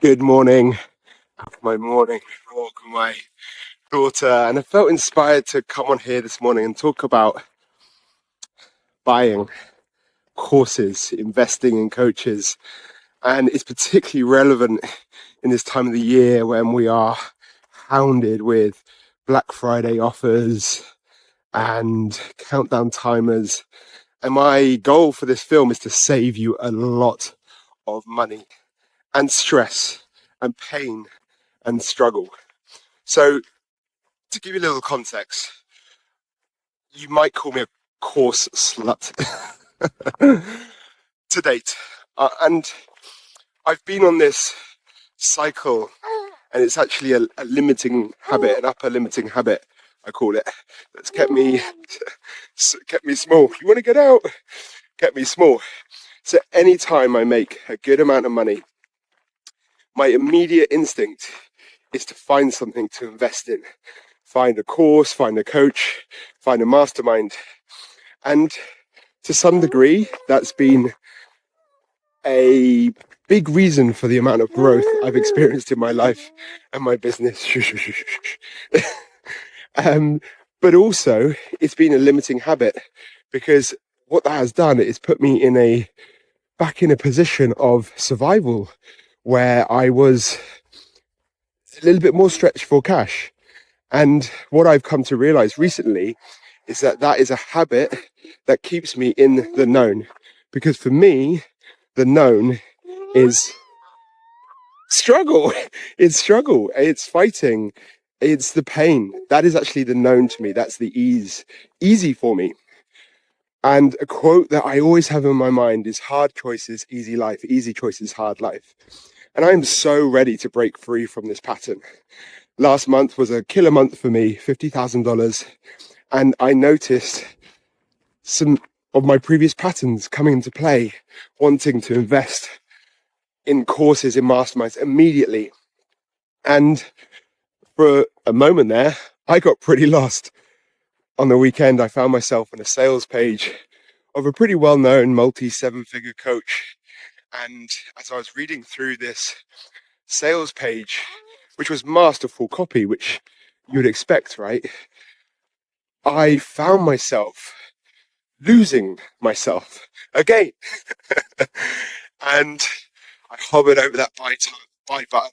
Good morning. My morning walk with my daughter, and I felt inspired to come on here this morning and talk about buying courses, investing in coaches. And it's particularly relevant in this time of the year when we are hounded with Black Friday offers and countdown timers. And my goal for this film is to save you a lot of money and stress and pain and struggle. So to give you a little context, you might call me a course slut to date. And I've been on this cycle, and it's actually a limiting habit, an upper limiting habit, I call it, that's kept me small. You want to get out? Kept me small. So anytime I make a good amount of money, my immediate instinct is to find something to invest in. Find a course, find a coach, find a mastermind. And to some degree, that's been a big reason for the amount of growth I've experienced in my life and my business. But also, it's been a limiting habit, because what that has done is put me back in a position of survival where I was a little bit more stretched for cash. And what I've come to realize recently is that is a habit that keeps me in the known. Because for me, the known is struggle. It's struggle. It's fighting. It's the pain. That is actually the known to me. That's the easy for me. And a quote that I always have in my mind is hard choices, easy life, easy choices, hard life. And I'm so ready to break free from this pattern. Last month was a killer month for me, $50,000. And I noticed some of my previous patterns coming into play, wanting to invest in courses, in masterminds immediately. And for a moment there, I got pretty lost. On the weekend, I found myself on a sales page of a pretty well-known multi-seven-figure coach. And as I was reading through this sales page, which was masterful copy, which you'd expect, right? I found myself losing myself again. And I hovered over that buy button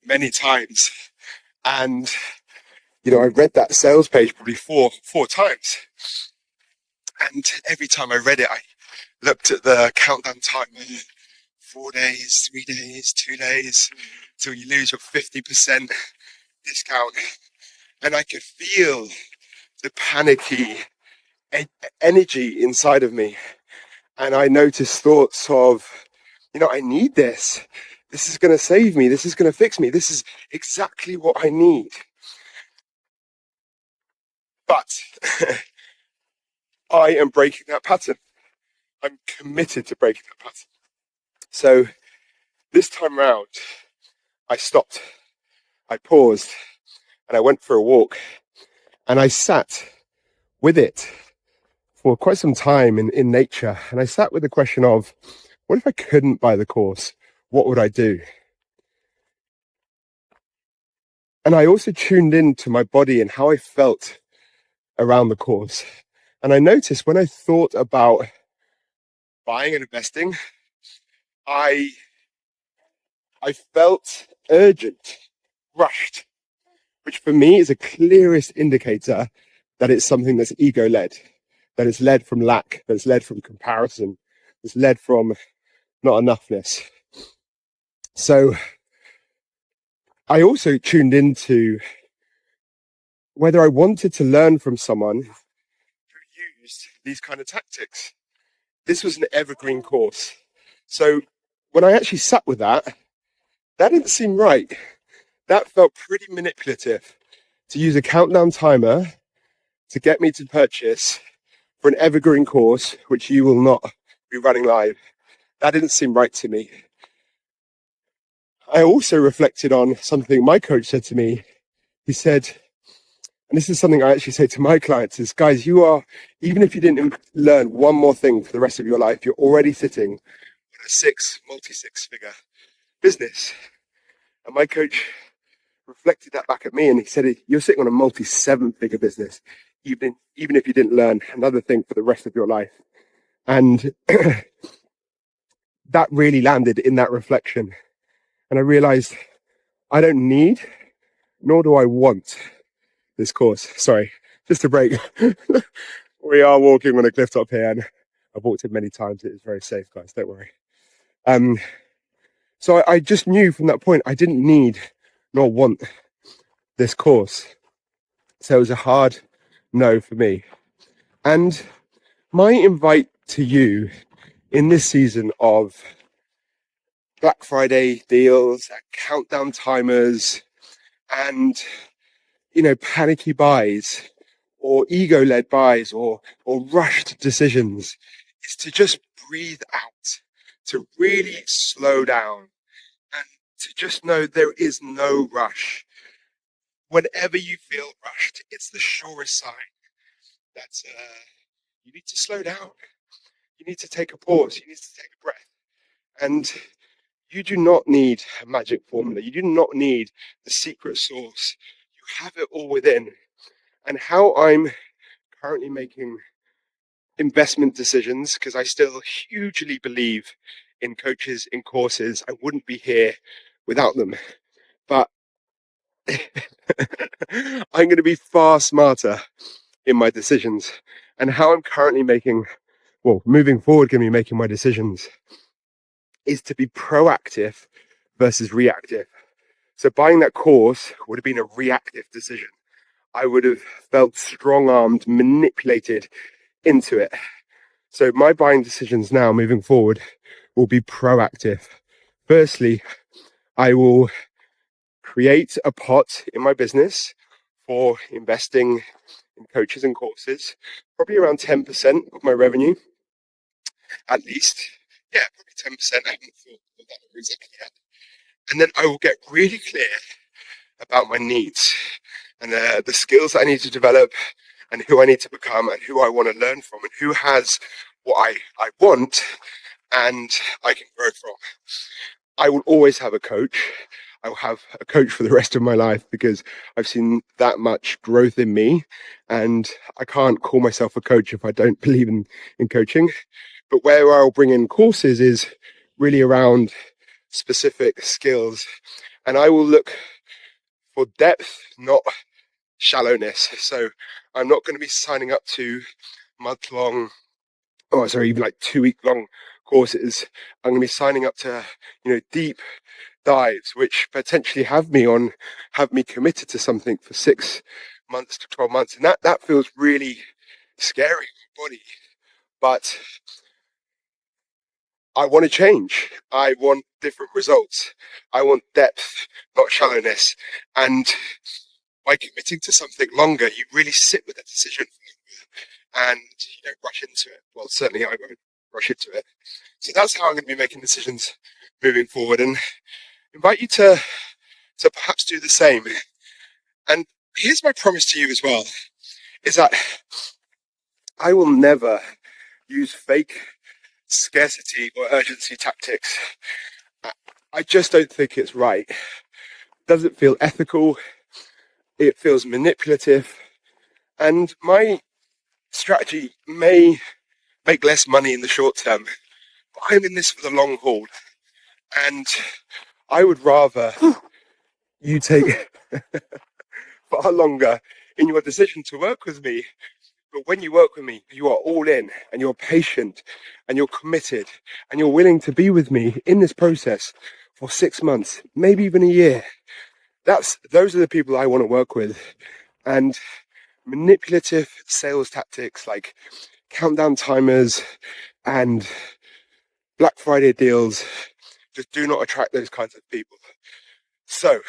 many times. And, I read that sales page probably four times. And every time I read it, I looked at the countdown timer, 4 days, 3 days, 2 days, till you lose your 50% discount. And I could feel the panicky energy inside of me. And I noticed thoughts of, I need this. This is going to save me. This is going to fix me. This is exactly what I need. But I am breaking that pattern. I'm committed to breaking that pattern. So this time round, I stopped. I paused and I went for a walk, and I sat with it for quite some time in nature. And I sat with the question of, what if I couldn't buy the course? What would I do? And I also tuned into my body and how I felt around the course. And I noticed when I thought about buying and investing, I felt urgent, rushed, which for me is a clearest indicator that it's something that's ego-led, that it's led from lack, that it's led from comparison, it's led from not enoughness. So I also tuned into whether I wanted to learn from someone who used these kind of tactics. This was an evergreen course. So when I actually sat with that didn't seem right. That felt pretty manipulative, to use a countdown timer to get me to purchase for an evergreen course, which you will not be running live. That didn't seem right to me. I also reflected on something my coach said to me. He said, and this is something I actually say to my clients, is, guys, even if you didn't learn one more thing for the rest of your life, you're already sitting on a multi-six figure business. And my coach reflected that back at me, and he said, you're sitting on a multi-7-figure business, even if you didn't learn another thing for the rest of your life. And that really landed in that reflection. And I realized I don't need, nor do I want this course. Sorry, just a break. We are walking on a cliff top here, and I've walked it many times. It is very safe, guys, don't worry. So I just knew from that point I didn't need nor want this course. So it was a hard no for me. And my invite to you in this season of Black Friday deals, countdown timers, and, panicky buys or ego-led buys or rushed decisions is to just breathe out, to really slow down, and to just know there is no rush. Whenever you feel rushed, it's the surest sign that you need to slow down. You need to take a pause. You need to take a breath. And you do not need a magic formula. You do not need the secret sauce. You have it all within. And how I'm currently making investment decisions, because I still hugely believe in coaches, in courses. I wouldn't be here without them. But I'm going to be far smarter in my decisions. And how I'm currently moving forward, going to be making my decisions is to be proactive versus reactive. So buying that course would have been a reactive decision. I would have felt strong-armed, manipulated into it. So my buying decisions now moving forward will be proactive. Firstly, I will create a pot in my business for investing in coaches and courses, probably around 10% of my revenue, at least. Yeah, probably 10%. I haven't thought of that exactly yet. And then I will get really clear about my needs and the skills that I need to develop and who I need to become and who I want to learn from and who has what I want and I can grow from. I will always have a coach. I will have a coach for the rest of my life because I've seen that much growth in me, and I can't call myself a coach if I don't believe in coaching. But where I'll bring in courses is really around specific skills, and I will look for depth, not shallowness. So I'm not going to be signing up to even like 2-week-long courses. I'm going to be signing up to, deep dives, which potentially have me committed to something for 6 months to 12 months. And that feels really scary in my body. But I want to change. I want different results. I want depth, not shallowness. And by committing to something longer, you really sit with a decision and you don't rush into it. Well, certainly I won't rush into it. So that's how I'm going to be making decisions moving forward, and invite you to perhaps do the same. And here's my promise to you as well, is that I will never use fake scarcity or urgency tactics. I just don't think it's right. It doesn't feel ethical. It feels manipulative. And my strategy may make less money in the short term, but I'm in this for the long haul. And I would rather you take far longer in your decision to work with me. But when you work with me, you are all in and you're patient and you're committed and you're willing to be with me in this process for 6 months, maybe even a year. Those are the people I want to work with. And manipulative sales tactics like countdown timers and Black Friday deals just do not attract those kinds of people. So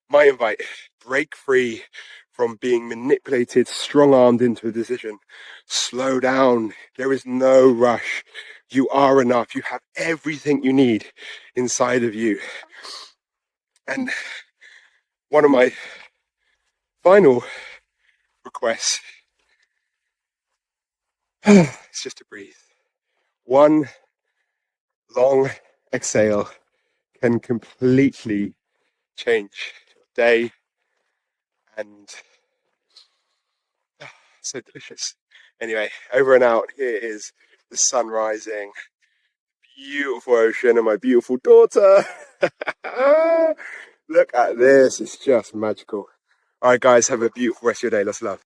my invite, break free from being manipulated, strong-armed into a decision. Slow down. There is no rush. You are enough. You have everything you need inside of you. And one of my final requests is just to breathe. One long exhale. can completely change your day, and so delicious. Anyway, over and out. Here is the sun rising, beautiful ocean, and my beautiful daughter. Look at this, it's just magical. All right, guys, have a beautiful rest of your day. Lots of love.